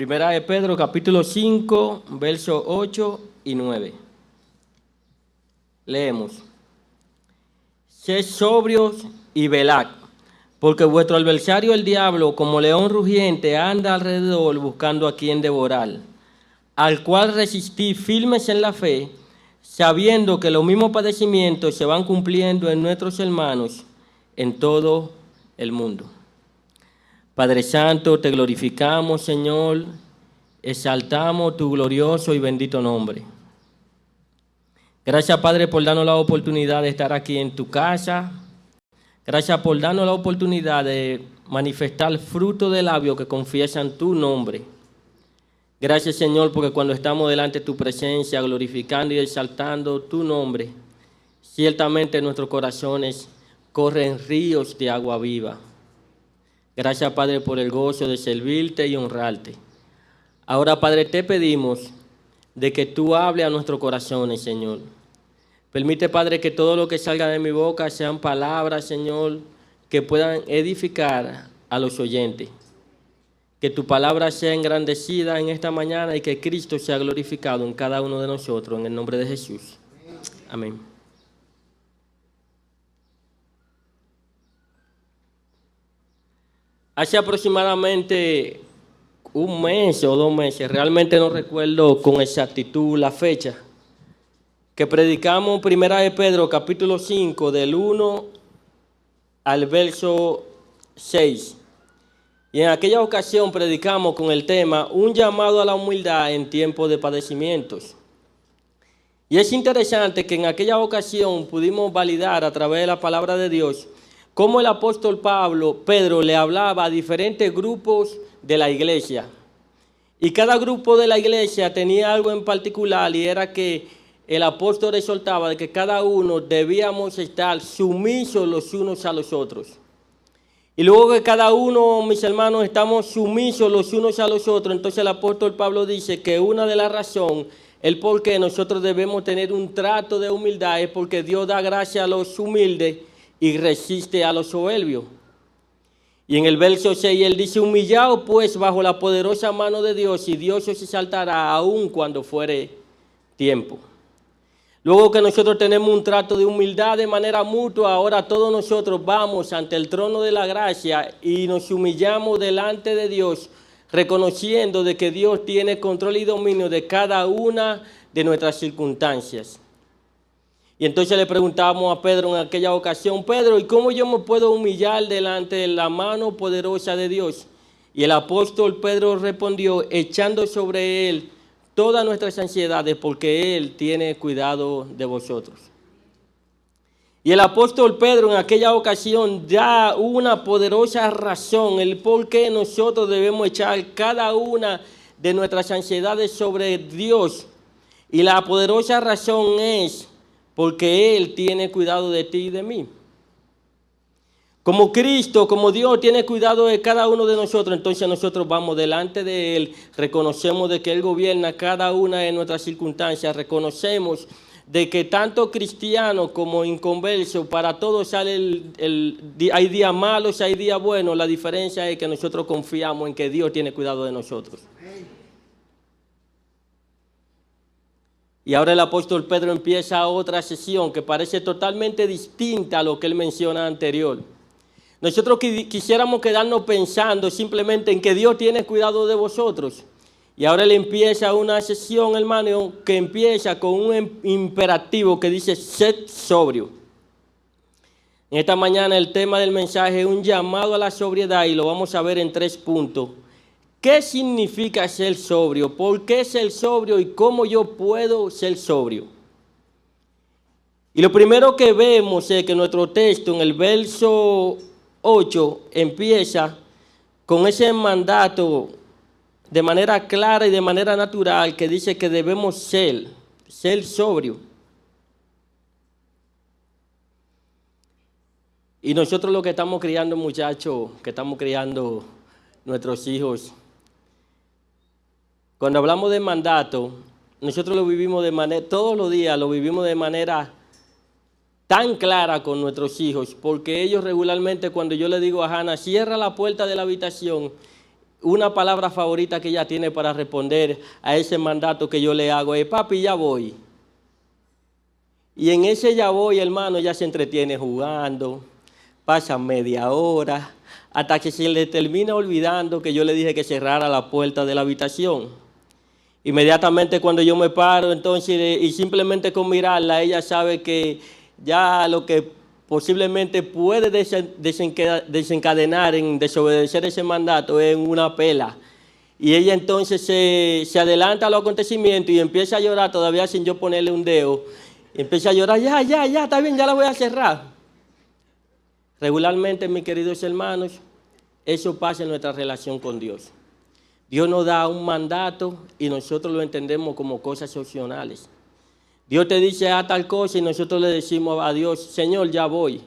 Primera de Pedro, capítulo 5, versos 8 y 9. Leemos. Sed sobrios y velad, porque vuestro adversario el diablo, como león rugiente, anda alrededor buscando a quien devorar, al cual resistid firmes en la fe, sabiendo que los mismos padecimientos se van cumpliendo en nuestros hermanos en todo el mundo. Padre Santo, te glorificamos, Señor, exaltamos tu glorioso y bendito nombre. Gracias, Padre, por darnos la oportunidad de estar aquí en tu casa. Gracias por darnos la oportunidad de manifestar fruto de labios que confiesan tu nombre. Gracias, Señor, porque cuando estamos delante de tu presencia, glorificando y exaltando tu nombre, ciertamente nuestros corazones corren ríos de agua viva. Gracias, Padre, por el gozo de servirte y honrarte. Ahora, Padre, te pedimos de que tú hables a nuestros corazones, Señor. Permite, Padre, que todo lo que salga de mi boca sean palabras, Señor, que puedan edificar a los oyentes. Que tu palabra sea engrandecida en esta mañana y que Cristo sea glorificado en cada uno de nosotros, en el nombre de Jesús. Amén. Hace aproximadamente un mes o 2 meses, realmente no recuerdo con exactitud la fecha, que predicamos Primera de Pedro, capítulo 5, del 1 al verso 6. Y en aquella ocasión predicamos con el tema un llamado a la humildad en tiempos de padecimientos. Y es interesante que en aquella ocasión pudimos validar a través de la palabra de Dios cómo el apóstol Pedro le hablaba a diferentes grupos de la iglesia. Y cada grupo de la iglesia tenía algo en particular, y era que el apóstol exhortaba de que cada uno debíamos estar sumisos los unos a los otros. Y luego que cada uno, mis hermanos, estamos sumisos los unos a los otros, entonces el apóstol Pablo dice que una de las razones, el por qué nosotros debemos tener un trato de humildad, es porque Dios da gracia a los humildes y resiste a los soberbios. Y en el verso 6 él dice, humillaos pues bajo la poderosa mano de Dios, y Dios os exaltará aún cuando fuere tiempo. Luego que nosotros tenemos un trato de humildad de manera mutua, ahora todos nosotros vamos ante el trono de la gracia y nos humillamos delante de Dios, reconociendo de que Dios tiene control y dominio de cada una de nuestras circunstancias. Y entonces le preguntamos a Pedro en aquella ocasión, Pedro, ¿y cómo yo me puedo humillar delante de la mano poderosa de Dios? Y el apóstol Pedro respondió, echando sobre él todas nuestras ansiedades, porque Él tiene cuidado de vosotros. Y el apóstol Pedro en aquella ocasión da una poderosa razón, el por qué nosotros debemos echar cada una de nuestras ansiedades sobre Dios. Y la poderosa razón es porque Él tiene cuidado de ti y de mí. Como Cristo, como Dios tiene cuidado de cada uno de nosotros, entonces nosotros vamos delante de Él, reconocemos de que Él gobierna cada una de nuestras circunstancias, reconocemos de que tanto cristianos como inconversos, para todos sale hay días malos, hay días buenos, la diferencia es que nosotros confiamos en que Dios tiene cuidado de nosotros. Y ahora el apóstol Pedro empieza otra sesión que parece totalmente distinta a lo que él menciona anterior. Nosotros quisiéramos quedarnos pensando simplemente en que Dios tiene cuidado de vosotros. Y ahora él empieza una sesión, hermano, que empieza con un imperativo que dice, sed sobrio. En esta mañana el tema del mensaje es un llamado a la sobriedad y lo vamos a ver en 3 puntos. ¿Qué significa ser sobrio? ¿Por qué ser sobrio? ¿Y cómo yo puedo ser sobrio? Y lo primero que vemos es que nuestro texto en el verso 8 empieza con ese mandato de manera clara y de manera natural que dice que debemos ser sobrio. Y nosotros lo que estamos criando, muchachos, que estamos criando nuestros hijos, cuando hablamos de mandato, nosotros lo vivimos de manera, todos los días lo vivimos de manera tan clara con nuestros hijos, porque ellos regularmente, cuando yo le digo a Hannah, cierra la puerta de la habitación, una palabra favorita que ella tiene para responder a ese mandato que yo le hago es: papi, ya voy. Y en ese ya voy, hermano, ella se entretiene jugando, pasa media hora, hasta que se le termina olvidando que yo le dije que cerrara la puerta de la habitación. Inmediatamente cuando yo me paro, entonces, y simplemente con mirarla, ella sabe que ya lo que posiblemente puede desencadenar en desobedecer ese mandato es una pela. Y ella entonces se adelanta a los acontecimientos y empieza a llorar todavía sin yo ponerle un dedo. Y empieza a llorar: ya, está bien, ya la voy a cerrar. Regularmente, mis queridos hermanos, eso pasa en nuestra relación con Dios. Dios nos da un mandato y nosotros lo entendemos como cosas opcionales. Dios te dice: haz tal cosa, y nosotros le decimos a Dios: Señor, ya voy.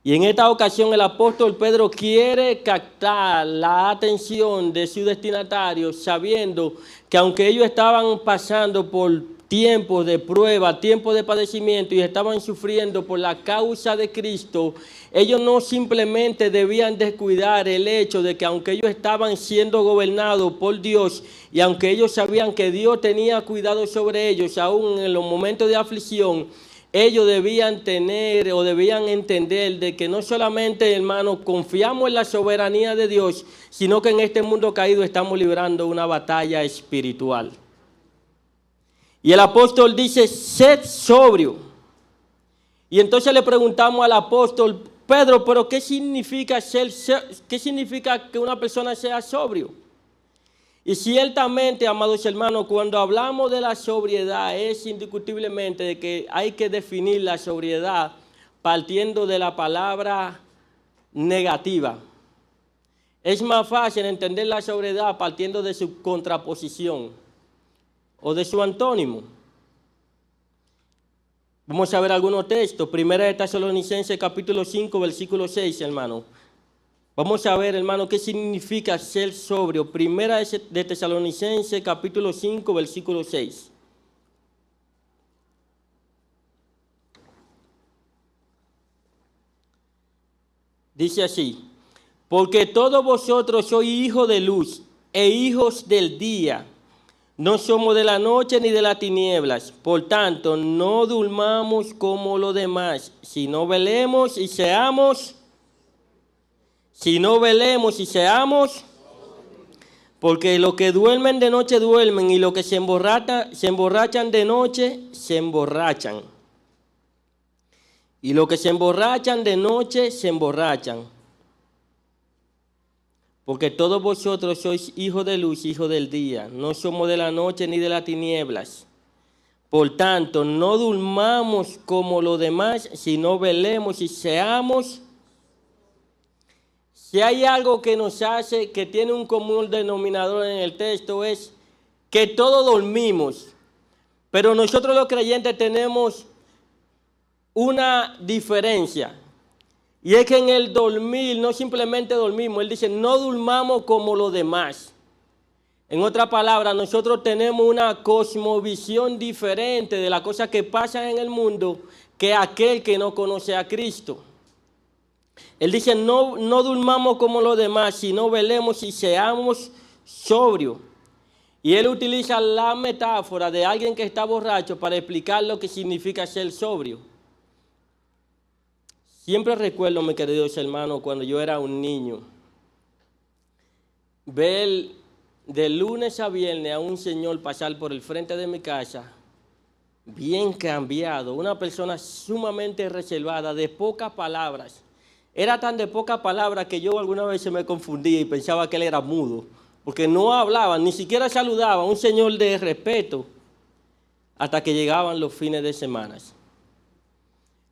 Y en esta ocasión el apóstol Pedro quiere captar la atención de su destinatario, sabiendo que aunque ellos estaban pasando por tiempos de prueba, tiempos de padecimiento y estaban sufriendo por la causa de Cristo, ellos no simplemente debían descuidar el hecho de que aunque ellos estaban siendo gobernados por Dios y aunque ellos sabían que Dios tenía cuidado sobre ellos, aún en los momentos de aflicción, ellos debían tener o debían entender de que no solamente, hermanos, confiamos en la soberanía de Dios, sino que en este mundo caído estamos librando una batalla espiritual. Y el apóstol dice: sed sobrio. Y entonces le preguntamos al apóstol: Pedro, ¿pero qué significa que una persona sea sobrio? Y ciertamente, amados hermanos, cuando hablamos de la sobriedad, es indiscutiblemente de que hay que definir la sobriedad partiendo de la palabra negativa. Es más fácil entender la sobriedad partiendo de su contraposición o de su antónimo. Vamos a ver algunos textos. Primera de Tesalonicenses capítulo 5, versículo 6, hermano. Vamos a ver, hermano, qué significa ser sobrio. Primera de Tesalonicenses capítulo 5, versículo 6. Dice así: porque todos vosotros sois hijos de luz e hijos del día. No somos de la noche ni de las tinieblas. Por tanto, no durmamos como los demás, sino velemos y seamos. Porque los que duermen de noche duermen, y los que se emborrachan de noche se emborrachan. Y los que se emborrachan de noche se emborrachan. Porque todos vosotros sois hijos de luz, hijos del día. No somos de la noche ni de las tinieblas. Por tanto, no durmamos como los demás, sino velemos y seamos. Si hay algo que nos hace, que tiene un común denominador en el texto, es que todos dormimos. Pero nosotros los creyentes tenemos una diferencia. Y es que en el dormir no simplemente dormimos. Él dice: no durmamos como los demás. En otras palabras, nosotros tenemos una cosmovisión diferente de las cosas que pasan en el mundo que aquel que no conoce a Cristo. Él dice: no durmamos como los demás, sino velemos y seamos sobrios. Y él utiliza la metáfora de alguien que está borracho para explicar lo que significa ser sobrio. Siempre recuerdo, mis queridos hermanos, cuando yo era un niño, ver de lunes a viernes a un señor pasar por el frente de mi casa, bien cambiado, una persona sumamente reservada, de pocas palabras. Era tan de pocas palabras que yo alguna vez me confundía y pensaba que él era mudo, porque no hablaba, ni siquiera saludaba, un señor de respeto, hasta que llegaban los fines de semana.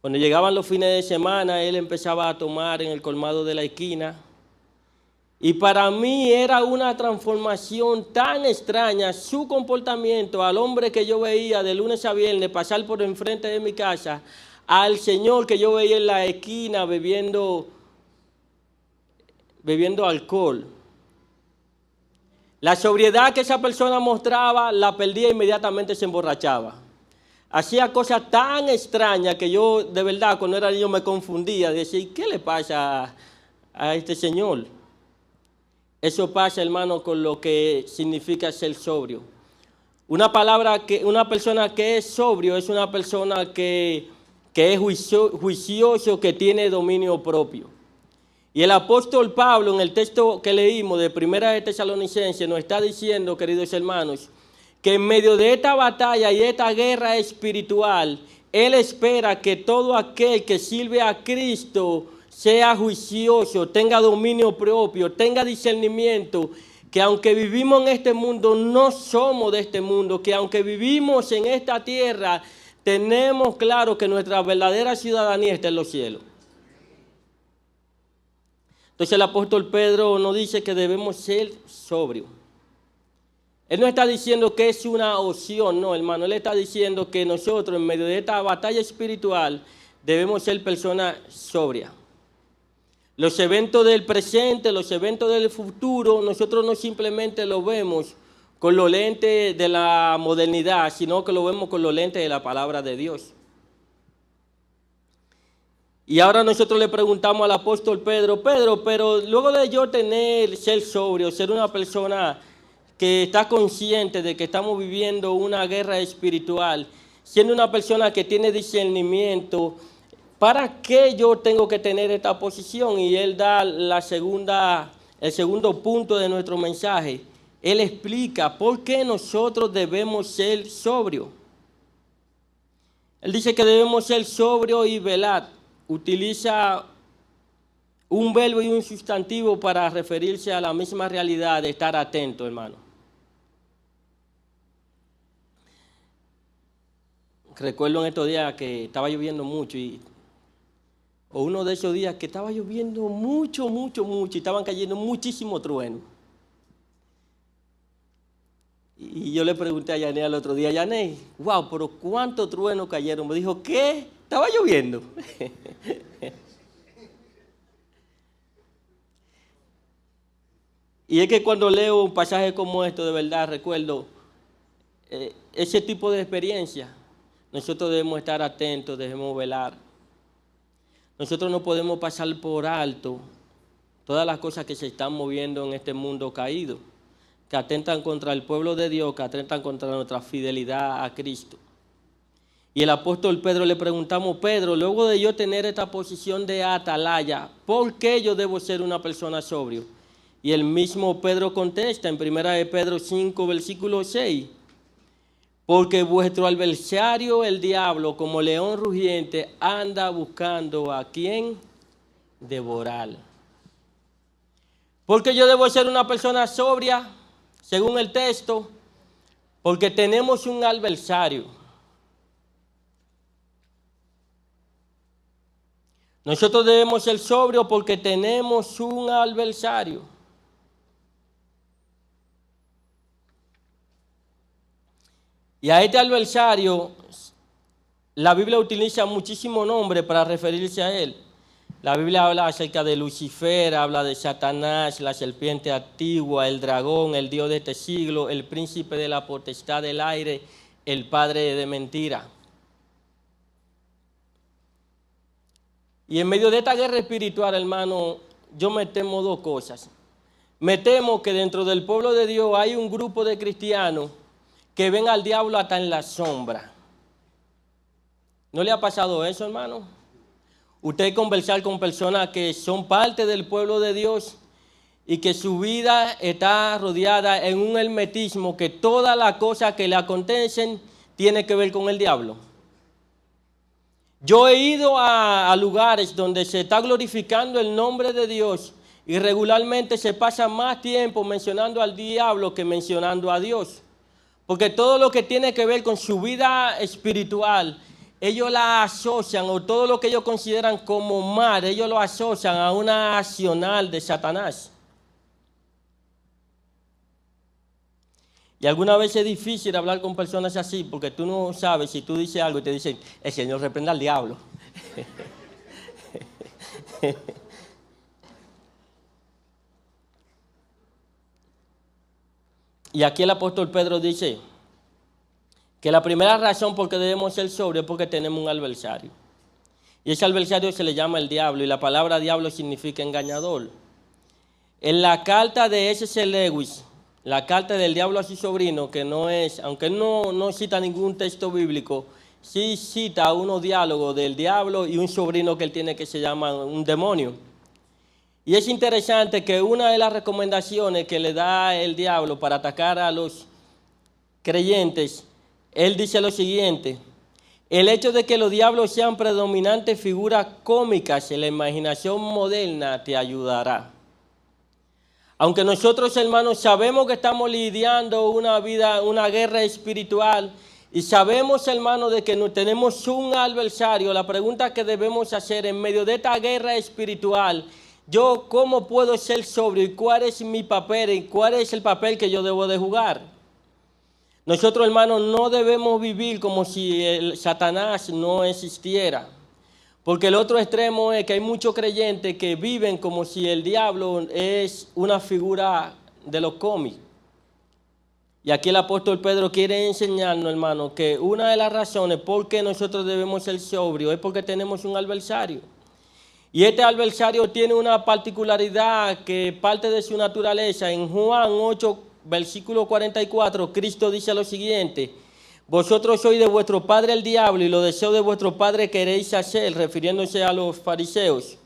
Cuando llegaban los fines de semana, él empezaba a tomar en el colmado de la esquina. Y para mí era una transformación tan extraña su comportamiento al hombre que yo veía de lunes a viernes pasar por enfrente de mi casa, al señor que yo veía en la esquina bebiendo alcohol. La sobriedad que esa persona mostraba la perdía, inmediatamente se emborrachaba. Hacía cosas tan extrañas que yo, de verdad, cuando era niño me confundía. Decía: ¿qué le pasa a este señor? Eso pasa, hermano, con lo que significa ser sobrio. Una persona que es sobrio es una persona que es juicioso, que tiene dominio propio. Y el apóstol Pablo, en el texto que leímos de Primera de Tesalonicenses, nos está diciendo, queridos hermanos, que en medio de esta batalla y esta guerra espiritual, él espera que todo aquel que sirve a Cristo sea juicioso, tenga dominio propio, tenga discernimiento, que aunque vivimos en este mundo, no somos de este mundo, que aunque vivimos en esta tierra, tenemos claro que nuestra verdadera ciudadanía está en los cielos. Entonces el apóstol Pedro nos dice que debemos ser sobrios. Él no está diciendo que es una opción, no, hermano. Él está diciendo que nosotros, en medio de esta batalla espiritual, debemos ser personas sobrias. Los eventos del presente, los eventos del futuro, nosotros no simplemente los vemos con los lentes de la modernidad, sino que lo vemos con los lentes de la palabra de Dios. Y ahora nosotros le preguntamos al apóstol Pedro, pero luego de yo ser sobrio, ser una persona que está consciente de que estamos viviendo una guerra espiritual, siendo una persona que tiene discernimiento, ¿para qué yo tengo que tener esta posición? Y él da el segundo punto de nuestro mensaje. Él explica por qué nosotros debemos ser sobrios. Él dice que debemos ser sobrios y velar. Utiliza un verbo y un sustantivo para referirse a la misma realidad de estar atento, hermano. Recuerdo en estos días que estaba lloviendo mucho o uno de esos días que estaba lloviendo mucho y estaban cayendo muchísimos truenos. Y yo le pregunté a Yané al otro día, Yané, wow, pero ¿cuántos truenos cayeron? Me dijo, ¿qué? Estaba lloviendo. Y es que cuando leo un pasaje como esto, de verdad recuerdo ese tipo de experiencia. Nosotros debemos estar atentos, debemos velar. Nosotros no podemos pasar por alto todas las cosas que se están moviendo en este mundo caído, que atentan contra el pueblo de Dios, que atentan contra nuestra fidelidad a Cristo. Y el apóstol Pedro le preguntamos, Pedro, luego de yo tener esta posición de atalaya, ¿por qué yo debo ser una persona sobrio? Y el mismo Pedro contesta en 1 de Pedro 5, versículo 6, porque vuestro adversario, el diablo, como león rugiente, anda buscando a quien devorar. ¿Por qué yo debo ser una persona sobria? Según el texto, porque tenemos un adversario. Nosotros debemos ser sobrios porque tenemos un adversario. Y a este adversario, la Biblia utiliza muchísimos nombres para referirse a él. La Biblia habla acerca de Lucifer, habla de Satanás, la serpiente antigua, el dragón, el Dios de este siglo, el príncipe de la potestad del aire, el padre de mentira. Y en medio de esta guerra espiritual, hermano, yo me temo dos cosas. Me temo que dentro del pueblo de Dios hay un grupo de cristianos que ven al diablo hasta en la sombra. ¿No le ha pasado eso, hermano? Usted conversar con personas que son parte del pueblo de Dios y que su vida está rodeada en un hermetismo, que todas las cosas que le acontecen tienen que ver con el diablo. Yo he ido a lugares donde se está glorificando el nombre de Dios y regularmente se pasa más tiempo mencionando al diablo que mencionando a Dios. Porque todo lo que tiene que ver con su vida espiritual, ellos la asocian, o todo lo que ellos consideran como mal, ellos lo asocian a una accional de Satanás. Y alguna vez es difícil hablar con personas así, porque tú no sabes si tú dices algo y te dicen, el Señor reprenda al diablo. Y aquí el apóstol Pedro dice que la primera razón por qué debemos ser sobrios es porque tenemos un adversario. Y ese adversario se le llama el diablo, y la palabra diablo significa engañador. En la carta de S.C. Lewis, la carta del diablo a su sobrino, que no es, aunque él no cita ningún texto bíblico, sí cita unos diálogos del diablo y un sobrino que él tiene que se llama un demonio. Y es interesante que una de las recomendaciones que le da el diablo para atacar a los creyentes, él dice lo siguiente: el hecho de que los diablos sean predominantes figuras cómicas en la imaginación moderna te ayudará. Aunque nosotros, hermanos, sabemos que estamos lidiando una guerra espiritual y sabemos, hermanos, de que tenemos un adversario, la pregunta que debemos hacer en medio de esta guerra espiritual: yo, ¿cómo puedo ser sobrio? ¿Y cuál es mi papel? ¿Y cuál es el papel que yo debo de jugar? Nosotros, hermanos, no debemos vivir como si el Satanás no existiera. Porque el otro extremo es que hay muchos creyentes que viven como si el diablo es una figura de los cómics. Y aquí el apóstol Pedro quiere enseñarnos, hermano, que una de las razones por qué nosotros debemos ser sobrios es porque tenemos un adversario. Y este adversario tiene una particularidad que parte de su naturaleza. En Juan 8, versículo 44, Cristo dice lo siguiente: vosotros sois de vuestro padre el diablo y los deseos de vuestro padre queréis hacer, refiriéndose a los fariseos.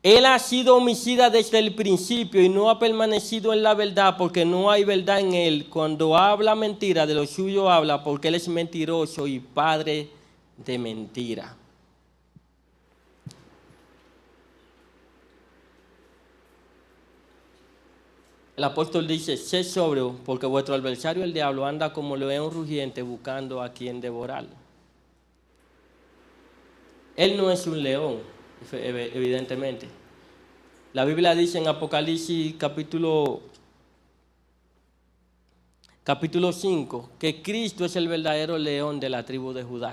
Él ha sido homicida desde el principio y no ha permanecido en la verdad, porque no hay verdad en él. Cuando habla mentira, de lo suyo habla, porque él es mentiroso y padre de mentira. El apóstol dice: sed sobrio, porque vuestro adversario el diablo anda como león rugiente buscando a quien devorar. Él no es un león, evidentemente. La Biblia dice en Apocalipsis capítulo 5 que Cristo es el verdadero león de la tribu de Judá.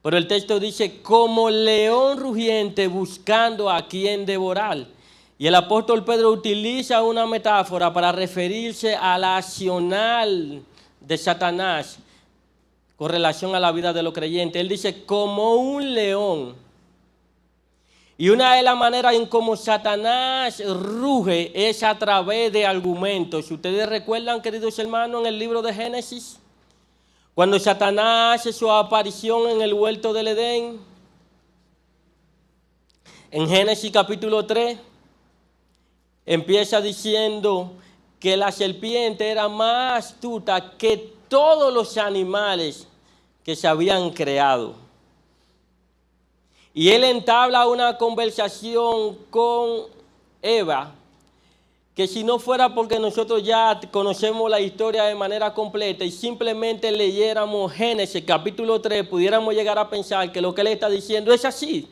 Pero el texto dice: como león rugiente buscando a quien devorar. Y el apóstol Pedro utiliza una metáfora para referirse al accionar de Satanás con relación a la vida de los creyentes. Él dice: como un león. Y una de las maneras en cómo Satanás ruge es a través de argumentos. Si ustedes recuerdan, queridos hermanos, en el libro de Génesis, cuando Satanás hace su aparición en el huerto del Edén, en Génesis capítulo 3, empieza diciendo que la serpiente era más astuta que todos los animales que se habían creado. Y él entabla una conversación con Eva, que si no fuera porque nosotros ya conocemos la historia de manera completa y simplemente leyéramos Génesis capítulo 3, pudiéramos llegar a pensar que lo que él está diciendo es así.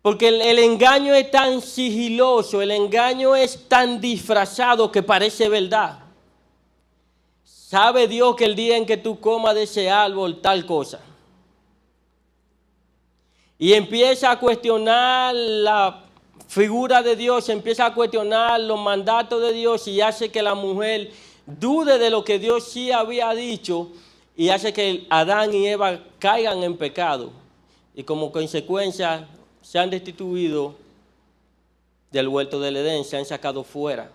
Porque el engaño es tan sigiloso, el engaño es tan disfrazado que parece verdad. Sabe Dios que el día en que tú comas de ese árbol, tal cosa. Y empieza a cuestionar la figura de Dios, empieza a cuestionar los mandatos de Dios y hace que la mujer dude de lo que Dios sí había dicho y hace que Adán y Eva caigan en pecado. Y como consecuencia se han destituido del huerto del Edén, se han sacado fuera.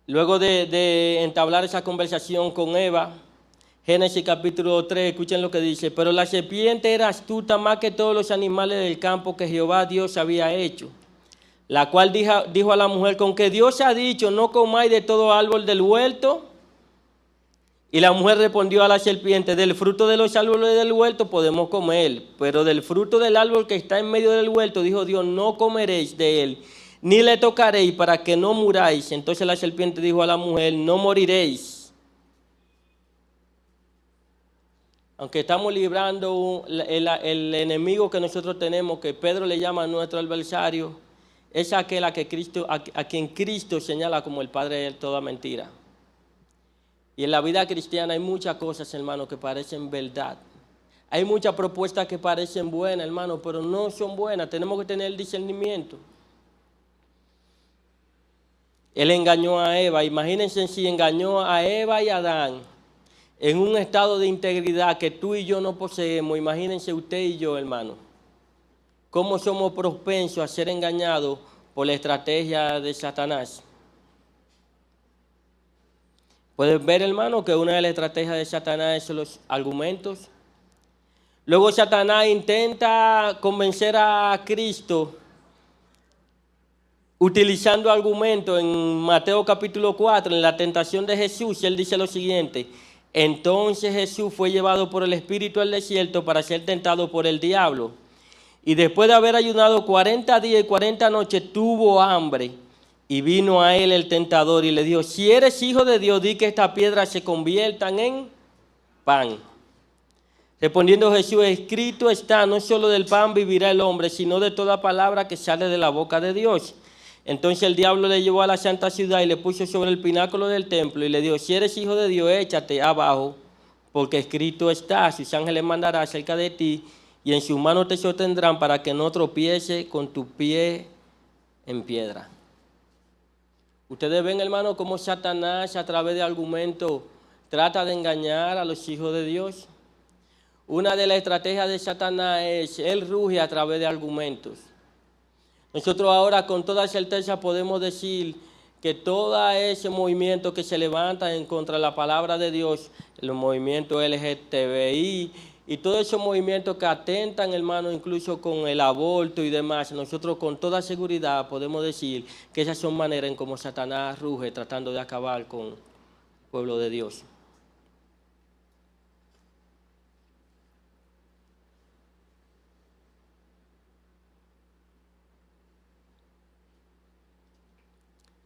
Luego de entablar esa conversación con Eva, Génesis capítulo 3, escuchen lo que dice: pero la serpiente era astuta más que todos los animales del campo que Jehová Dios había hecho, la cual dijo a la mujer: con que Dios ha dicho, no comáis de todo árbol del huerto. Y la mujer respondió a la serpiente: del fruto de los árboles del huerto podemos comer, pero del fruto del árbol que está en medio del huerto, dijo Dios, no comeréis de él, ni le tocaréis para que no muráis. Entonces la serpiente dijo a la mujer: no moriréis. Aunque estamos librando el enemigo que nosotros tenemos, que Pedro le llama a nuestro adversario, es aquel a quien Cristo señala como el padre de toda mentira. Y en la vida cristiana hay muchas cosas, hermano, que parecen verdad. Hay muchas propuestas que parecen buenas, hermano, pero no son buenas. Tenemos que tener el discernimiento. Él engañó a Eva. Imagínense si engañó a Eva y a Adán en un estado de integridad que tú y yo no poseemos. Imagínense usted y yo, hermano. cómo somos propensos a ser engañados por la estrategia de Satanás. Puedes ver, hermano, que una de las estrategias de Satanás son los argumentos. Luego Satanás intenta convencer a Cristo utilizando argumentos. En Mateo capítulo 4, en la tentación de Jesús, él dice lo siguiente: entonces Jesús fue llevado por el Espíritu al desierto para ser tentado por el diablo. Y después de haber ayunado 40 días y 40 noches, tuvo hambre. Y vino a él el tentador y le dijo: si eres hijo de Dios, di que estas piedras se conviertan en pan. Respondiendo Jesús: escrito está, no solo del pan vivirá el hombre, sino de toda palabra que sale de la boca de Dios. Entonces el diablo le llevó a la santa ciudad y le puso sobre el pináculo del templo y le dijo: si eres hijo de Dios, échate abajo, porque escrito está, sus ángeles mandará cerca de ti y en sus manos te sostendrán para que no tropiece con tu pie en piedra. Ustedes ven, hermano, cómo Satanás a través de argumentos trata de engañar a los hijos de Dios. Una de las estrategias de Satanás es, él ruge a través de argumentos. Nosotros ahora con toda certeza podemos decir que todo ese movimiento que se levanta en contra de la palabra de Dios, el movimiento LGTBI y todos esos movimientos que atentan, hermano, incluso con el aborto y demás, nosotros con toda seguridad podemos decir que esas son maneras en cómo Satanás ruge tratando de acabar con el pueblo de Dios.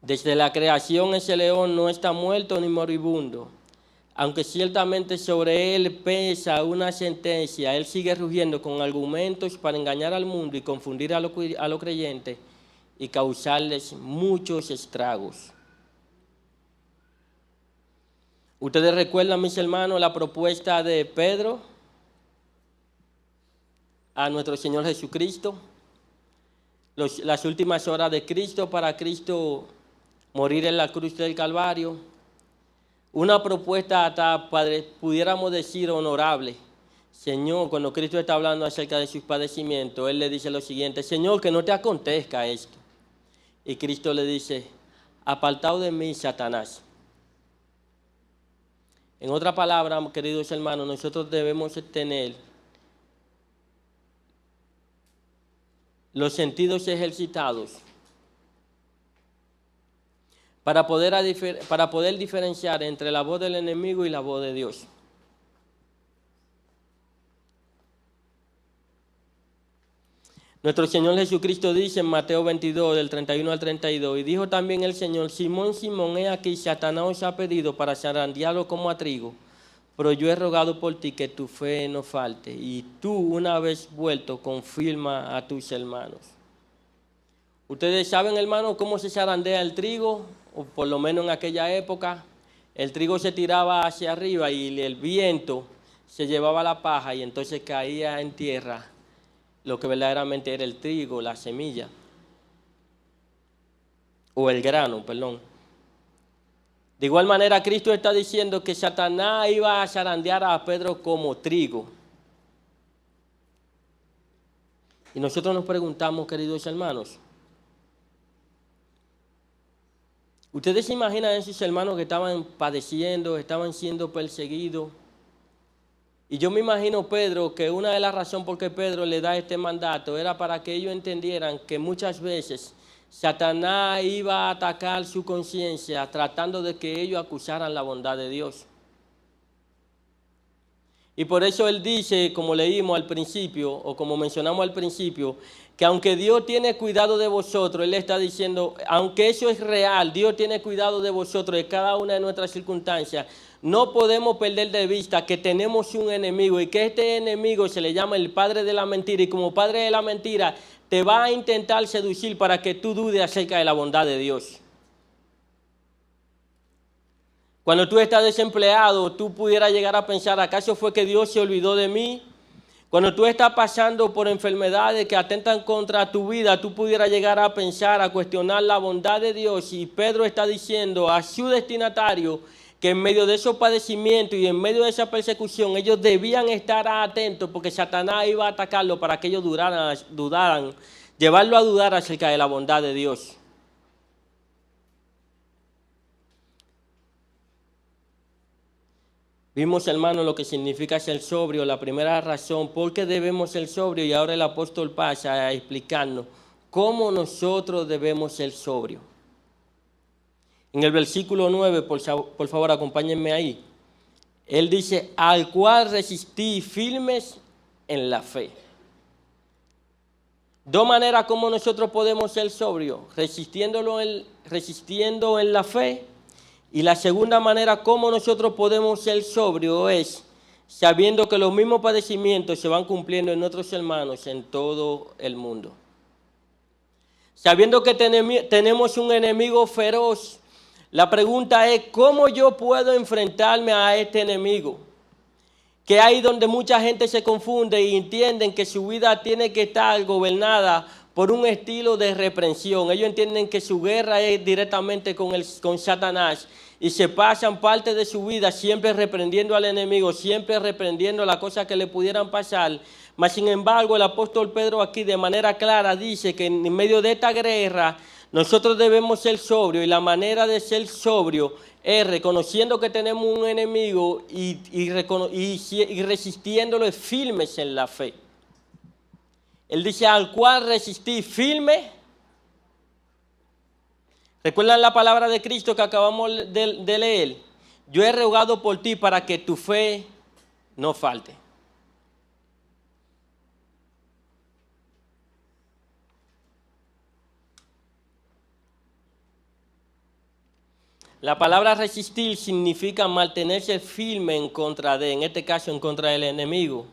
Desde la creación ese león no está muerto ni moribundo. Aunque ciertamente sobre él pesa una sentencia, él sigue rugiendo con argumentos para engañar al mundo y confundir a los creyentes y causarles muchos estragos. Ustedes recuerdan, mis hermanos, la propuesta de Pedro a nuestro Señor Jesucristo, las últimas horas de Cristo para Cristo morir en la cruz del Calvario. Una propuesta hasta, pudiéramos decir, honorable. Señor, cuando Cristo está hablando acerca de sus padecimientos, Él le dice lo siguiente: Señor, que no te acontezca esto. Y Cristo le dice: apartado de mí, Satanás. En otra palabra, queridos hermanos, nosotros debemos tener los sentidos ejercitados para poder diferenciar entre la voz del enemigo y la voz de Dios. Nuestro Señor Jesucristo dice en Mateo 22, del 31 al 32, y dijo también el Señor: Simón, Simón, he aquí, Satanás os ha pedido para zarandearlo como a trigo, pero yo he rogado por ti que tu fe no falte, y tú, una vez vuelto, confirma a tus hermanos. Ustedes saben, hermanos, cómo se zarandea el trigo, o por lo menos en aquella época, el trigo se tiraba hacia arriba y el viento se llevaba la paja y entonces caía en tierra lo que verdaderamente era el trigo, la semilla, o el grano, perdón. De igual manera, Cristo está diciendo que Satanás iba a zarandear a Pedro como trigo. Y nosotros nos preguntamos, queridos hermanos, ¿ustedes se imaginan a esos hermanos que estaban padeciendo, estaban siendo perseguidos? Y yo me imagino Pedro, que una de las razones por qué Pedro le da este mandato era para que ellos entendieran que muchas veces Satanás iba a atacar su conciencia tratando de que ellos acusaran la bondad de Dios. Y por eso él dice, como leímos al principio, o como mencionamos al principio, que aunque Dios tiene cuidado de vosotros, Él está diciendo, aunque eso es real, Dios tiene cuidado de vosotros, de cada una de nuestras circunstancias, no podemos perder de vista que tenemos un enemigo y que este enemigo se le llama el padre de la mentira, y como padre de la mentira te va a intentar seducir para que tú dudes acerca de la bondad de Dios. Cuando tú estás desempleado, tú pudieras llegar a pensar, ¿acaso fue que Dios se olvidó de mí? Cuando tú estás pasando por enfermedades que atentan contra tu vida, tú pudieras llegar a pensar, a cuestionar la bondad de Dios. Y Pedro está diciendo a su destinatario que en medio de esos padecimientos y en medio de esa persecución ellos debían estar atentos porque Satanás iba a atacarlo para que ellos dudaran, llevarlo a dudar acerca de la bondad de Dios. Vimos, hermano, lo que significa ser sobrio, la primera razón por qué debemos ser sobrios, y ahora el apóstol pasa a explicarnos cómo nosotros debemos ser sobrios. En el versículo 9, por favor, acompáñenme ahí. Él dice, al cual resistí firmes en la fe. Dos maneras como nosotros podemos ser sobrios, resistiendo en la fe. Y la segunda manera como nosotros podemos ser sobrios es sabiendo que los mismos padecimientos se van cumpliendo en nuestros hermanos en todo el mundo. Sabiendo que tenemos un enemigo feroz, la pregunta es, ¿cómo yo puedo enfrentarme a este enemigo? Que hay donde mucha gente se confunde y entienden que su vida tiene que estar gobernada por un estilo de reprensión. Ellos entienden que su guerra es directamente con Satanás y se pasan parte de su vida siempre reprendiendo al enemigo, siempre reprendiendo las cosas que le pudieran pasar. Mas, sin embargo, el apóstol Pedro aquí de manera clara dice que en medio de esta guerra nosotros debemos ser sobrios, y la manera de ser sobrio es reconociendo que tenemos un enemigo y resistiéndolo firmes en la fe. Él dice, al cual resistí firme. ¿Recuerdan la palabra de Cristo que acabamos de leer? Yo he rogado por ti para que tu fe no falte. La palabra resistir significa mantenerse firme en contra de, en este caso en contra del enemigo.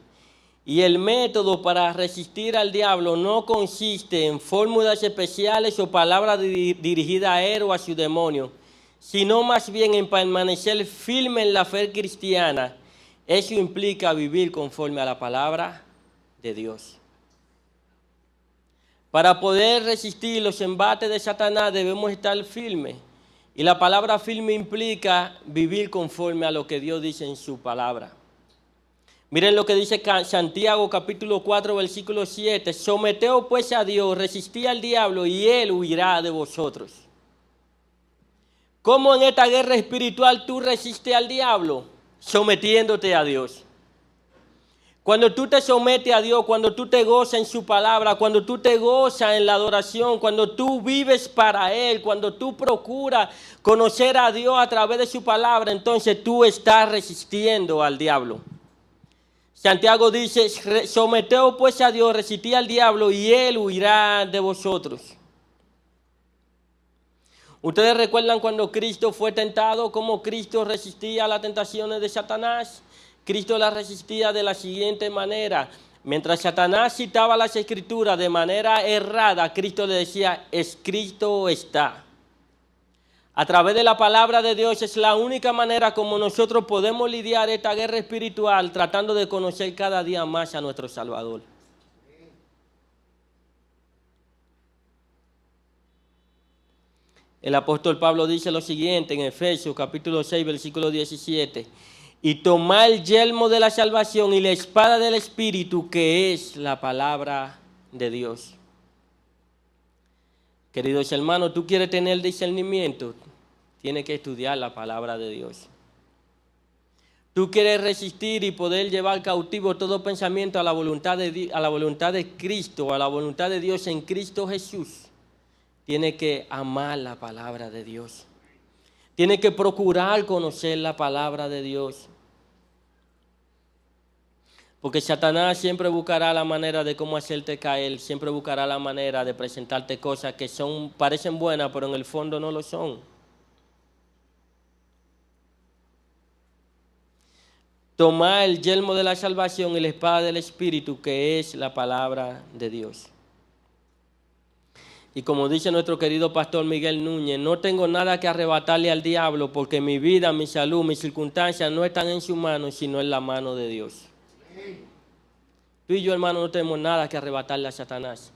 Y el método para resistir al diablo no consiste en fórmulas especiales o palabras dirigidas a él o a su demonio, sino más bien en permanecer firme en la fe cristiana. Eso implica vivir conforme a la palabra de Dios. Para poder resistir los embates de Satanás debemos estar firmes. Y la palabra firme implica vivir conforme a lo que Dios dice en su palabra. Miren lo que dice Santiago capítulo 4 versículo 7. Someteos pues a Dios, resistid al diablo y él huirá de vosotros. ¿Cómo en esta guerra espiritual tú resistes al diablo? Sometiéndote a Dios. Cuando tú te sometes a Dios, cuando tú te gozas en su palabra, cuando tú te gozas en la adoración, cuando tú vives para Él, cuando tú procuras conocer a Dios a través de su palabra, entonces tú estás resistiendo al diablo. Santiago dice, someteos pues a Dios, resistid al diablo y Él huirá de vosotros. ¿Ustedes recuerdan cuando Cristo fue tentado, cómo Cristo resistía a las tentaciones de Satanás? Cristo la resistía de la siguiente manera. Mientras Satanás citaba las escrituras de manera errada, Cristo le decía, escrito está. A través de la palabra de Dios es la única manera como nosotros podemos lidiar esta guerra espiritual, tratando de conocer cada día más a nuestro Salvador. El apóstol Pablo dice lo siguiente en Efesios capítulo 6, versículo 17. Y tomar el yelmo de la salvación y la espada del Espíritu, que es la palabra de Dios. Queridos hermanos, tú quieres tener discernimiento, tienes que estudiar la palabra de Dios. Tú quieres resistir y poder llevar cautivo todo pensamiento a la voluntad de Cristo, a la voluntad de Dios en Cristo Jesús. Tienes que amar la palabra de Dios. Tienes que procurar conocer la palabra de Dios. Porque Satanás siempre buscará la manera de cómo hacerte caer, siempre buscará la manera de presentarte cosas que parecen buenas, pero en el fondo no lo son. Tomar el yelmo de la salvación y la espada del Espíritu, que es la palabra de Dios. Y como dice nuestro querido pastor Miguel Núñez, no tengo nada que arrebatarle al diablo, porque mi vida, mi salud, mis circunstancias no están en su mano, sino en la mano de Dios. Tú y yo, hermano, no tenemos nada que arrebatarle a Satanás.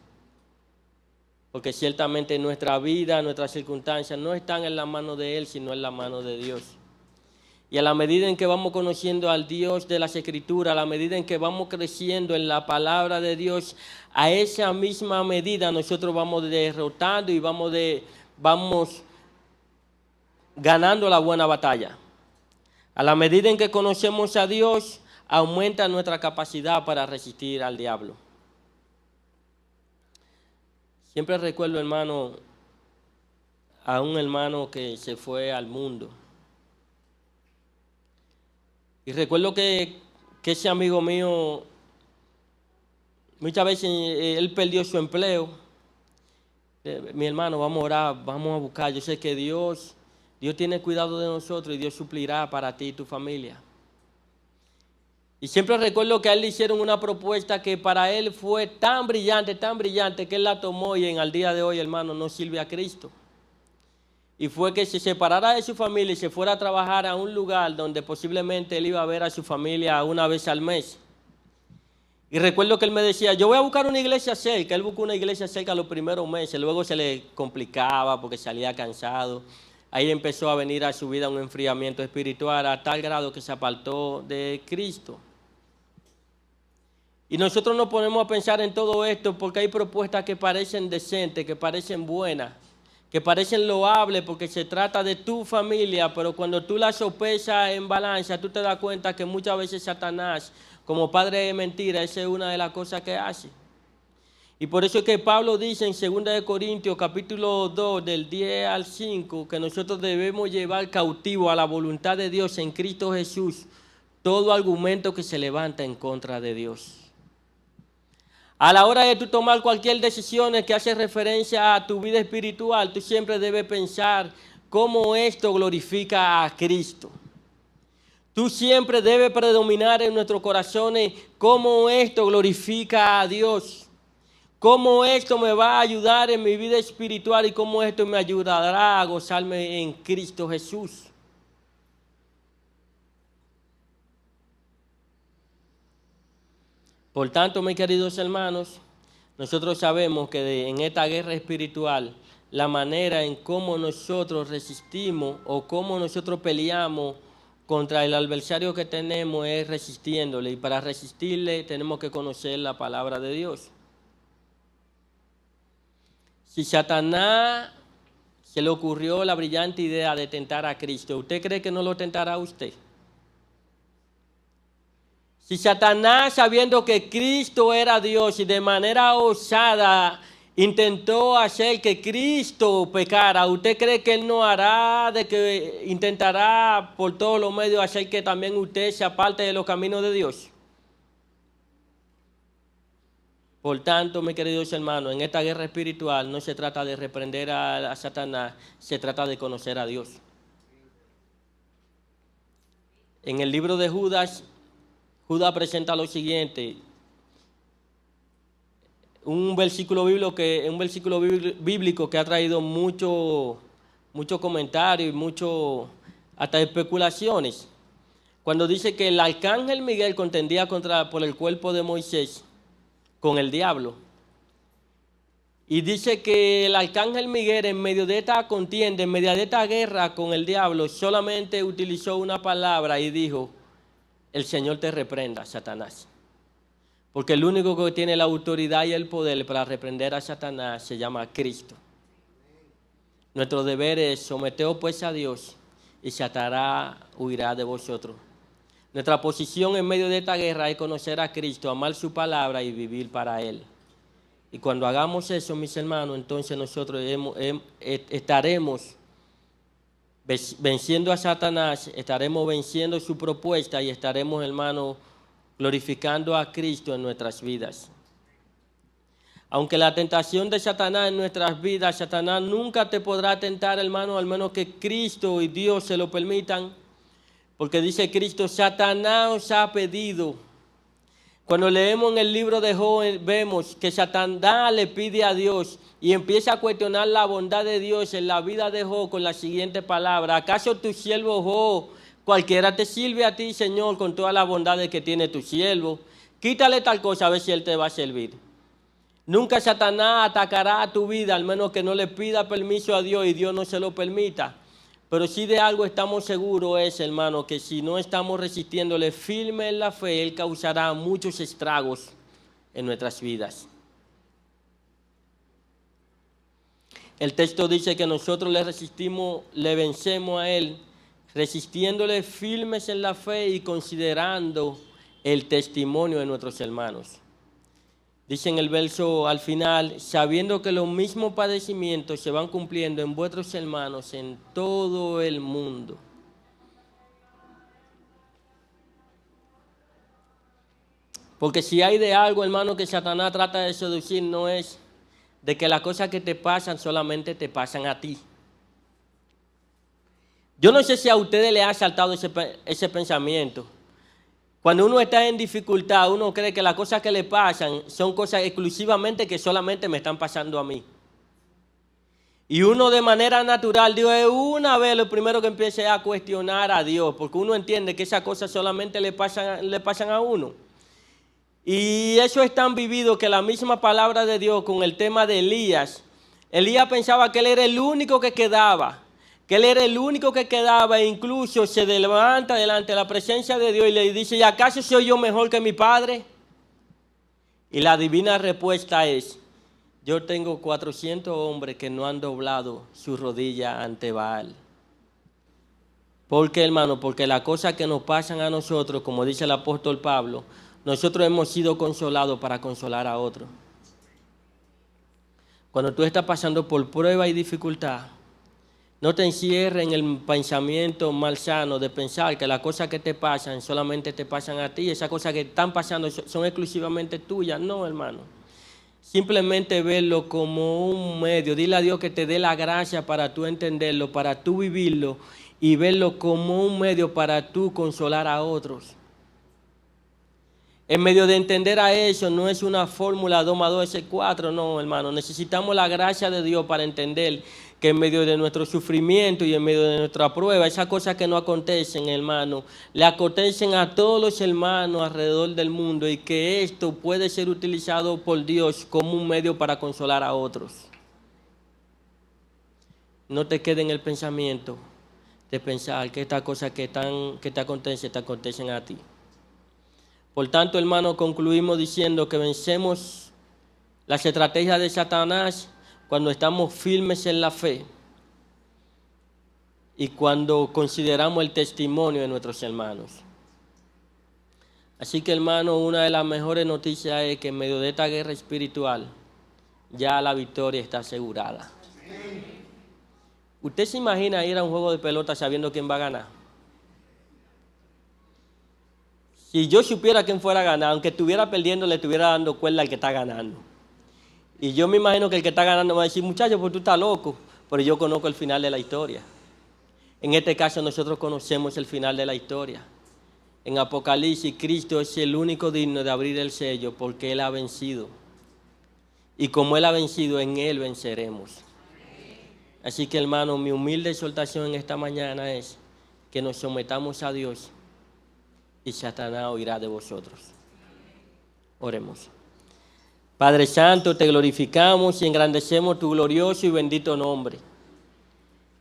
Porque ciertamente nuestra vida, nuestras circunstancias no están en la mano de Él, sino en la mano de Dios. Y a la medida en que vamos conociendo al Dios de las Escrituras, a la medida en que vamos creciendo en la palabra de Dios, a esa misma medida nosotros vamos derrotando y vamos ganando la buena batalla. A la medida en que conocemos a Dios, aumenta nuestra capacidad para resistir al diablo. Siempre recuerdo, hermano, a un hermano que se fue al mundo. Y recuerdo que ese amigo mío, muchas veces él perdió su empleo. Mi hermano, vamos a orar, vamos a buscar. Yo sé que Dios tiene cuidado de nosotros y Dios suplirá para ti y tu familia. Y siempre recuerdo que a él le hicieron una propuesta que para él fue tan brillante, que él la tomó y al día de hoy, hermano, no sirve a Cristo. Y fue que se separara de su familia y se fuera a trabajar a un lugar donde posiblemente él iba a ver a su familia una vez al mes. Y recuerdo que él me decía, yo voy a buscar una iglesia cerca. Él buscó una iglesia cerca los primeros meses, luego se le complicaba porque salía cansado. Ahí empezó a venir a su vida un enfriamiento espiritual a tal grado que se apartó de Cristo. Y nosotros nos ponemos a pensar en todo esto porque hay propuestas que parecen decentes, que parecen buenas, que parecen loables porque se trata de tu familia, pero cuando tú la sopesas en balanza, tú te das cuenta que muchas veces Satanás, como padre de mentira, esa es una de las cosas que hace. Y por eso es que Pablo dice en 2 Corintios capítulo 2, del 10 al 5, que nosotros debemos llevar cautivo a la voluntad de Dios en Cristo Jesús todo argumento que se levanta en contra de Dios. A la hora de tú tomar cualquier decisión que hace referencia a tu vida espiritual, tú siempre debes pensar cómo esto glorifica a Cristo. Tú siempre debes predominar en nuestros corazones cómo esto glorifica a Dios. Cómo esto me va a ayudar en mi vida espiritual y cómo esto me ayudará a gozarme en Cristo Jesús. Por tanto, mis queridos hermanos, nosotros sabemos que en esta guerra espiritual, la manera en cómo nosotros resistimos o cómo nosotros peleamos contra el adversario que tenemos es resistiéndole. Y para resistirle tenemos que conocer la palabra de Dios. Si Satanás se le ocurrió la brillante idea de tentar a Cristo, ¿usted cree que no lo tentará a usted? Si Satanás, sabiendo que Cristo era Dios y de manera osada intentó hacer que Cristo pecara, ¿usted cree que él no hará, de que intentará por todos los medios hacer que también usted se aparte de los caminos de Dios? Por tanto, mis queridos hermanos, en esta guerra espiritual no se trata de reprender a Satanás, se trata de conocer a Dios. En el libro de Judas presenta lo siguiente, un versículo bíblico que ha traído mucho comentario y hasta especulaciones. Cuando dice que el arcángel Miguel contendía por el cuerpo de Moisés con el diablo. Y dice que el arcángel Miguel en medio de esta contienda, en medio de esta guerra con el diablo, solamente utilizó una palabra y dijo: el Señor te reprenda, Satanás. Porque el único que tiene la autoridad y el poder para reprender a Satanás se llama Cristo. Nuestro deber es someteos pues a Dios y Satanás huirá de vosotros. Nuestra posición en medio de esta guerra es conocer a Cristo, amar su palabra y vivir para Él. Y cuando hagamos eso, mis hermanos, entonces nosotros estaremos venciendo a Satanás, estaremos venciendo su propuesta y estaremos, hermanos, glorificando a Cristo en nuestras vidas. Aunque la tentación de Satanás en nuestras vidas, Satanás nunca te podrá tentar, hermano, al menos que Cristo y Dios se lo permitan. Porque dice Cristo, Satanás os ha pedido. Cuando leemos en el libro de Job, vemos que Satanás le pide a Dios y empieza a cuestionar la bondad de Dios en la vida de Job con la siguiente palabra: ¿acaso tu siervo Job, cualquiera te sirve a ti, Señor, con todas las bondades que tiene tu siervo? Quítale tal cosa a ver si él te va a servir. Nunca Satanás atacará a tu vida, al menos que no le pida permiso a Dios y Dios no se lo permita. Pero si de algo estamos seguros es, hermano, que si no estamos resistiéndole firme en la fe, Él causará muchos estragos en nuestras vidas. El texto dice que nosotros le resistimos, le vencemos a Él, resistiéndole firmes en la fe y considerando el testimonio de nuestros hermanos. Dice en el verso al final, sabiendo que los mismos padecimientos se van cumpliendo en vuestros hermanos en todo el mundo. Porque si hay de algo, hermano, que Satanás trata de seducir, no es de que las cosas que te pasan solamente te pasan a ti. Yo no sé si a ustedes les ha saltado ese pensamiento. Cuando uno está en dificultad, uno cree que las cosas que le pasan son cosas exclusivamente que solamente me están pasando a mí. Y uno de manera natural, Dios es una vez lo primero que empieza a cuestionar a Dios, porque uno entiende que esas cosas solamente le pasan a uno. Y eso es tan vivido que la misma palabra de Dios con el tema de Elías, Elías pensaba que él era el único que quedaba, e incluso se levanta delante de la presencia de Dios y le dice, ¿y acaso soy yo mejor que mi padre? Y la divina respuesta es, yo tengo 400 hombres que no han doblado su rodilla ante Baal. ¿Por qué, hermano? Porque las cosas que nos pasan a nosotros, como dice el apóstol Pablo, nosotros hemos sido consolados para consolar a otros. Cuando tú estás pasando por prueba y dificultad, no te encierres en el pensamiento malsano de pensar que las cosas que te pasan solamente te pasan a ti. Esas cosas que están pasando son exclusivamente tuyas. No, hermano. Simplemente verlo como un medio. Dile a Dios que te dé la gracia para tú entenderlo, para tú vivirlo y verlo como un medio para tú consolar a otros. En medio de entender a eso, no es una fórmula 2 más 2 es 4, no, hermano. Necesitamos la gracia de Dios para entender que en medio de nuestro sufrimiento y en medio de nuestra prueba, esas cosas que no acontecen, hermano, le acontecen a todos los hermanos alrededor del mundo y que esto puede ser utilizado por Dios como un medio para consolar a otros. No te quede en el pensamiento de pensar que estas cosas que te acontecen a ti. Por tanto, hermano, concluimos diciendo que vencemos las estrategias de Satanás cuando estamos firmes en la fe y cuando consideramos el testimonio de nuestros hermanos. Así que, hermano, una de las mejores noticias es que en medio de esta guerra espiritual ya la victoria está asegurada. ¿Usted se imagina ir a un juego de pelota sabiendo quién va a ganar? Si yo supiera quién fuera a ganar, aunque estuviera perdiendo, le estuviera dando cuerda al que está ganando. Y yo me imagino que el que está ganando va a decir, muchachos, pues tú estás loco, pero yo conozco el final de la historia. En este caso nosotros conocemos el final de la historia. En Apocalipsis, Cristo es el único digno de abrir el sello porque Él ha vencido. Y como Él ha vencido, en Él venceremos. Así que, hermano, mi humilde exhortación en esta mañana es que nos sometamos a Dios y Satanás oirá de vosotros. Oremos. Padre Santo, te glorificamos y engrandecemos tu glorioso y bendito nombre.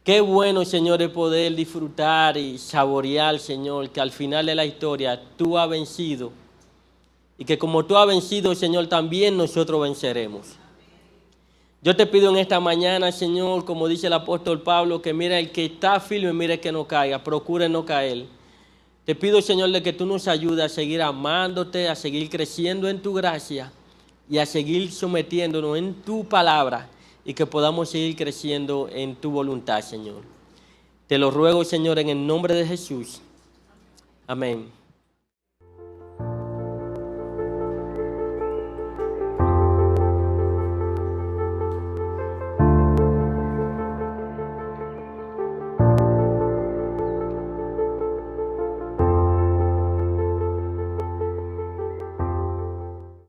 Qué bueno, Señor, es poder disfrutar y saborear, Señor, que al final de la historia tú has vencido. Y que como tú has vencido, Señor, también nosotros venceremos. Yo te pido en esta mañana, Señor, como dice el apóstol Pablo, que mira el que está firme, mira el que no caiga, procure no caer. Te pido, Señor, de que tú nos ayudes a seguir amándote, a seguir creciendo en tu gracia y a seguir sometiéndonos en tu palabra y que podamos seguir creciendo en tu voluntad, Señor. Te lo ruego, Señor, en el nombre de Jesús. Amén.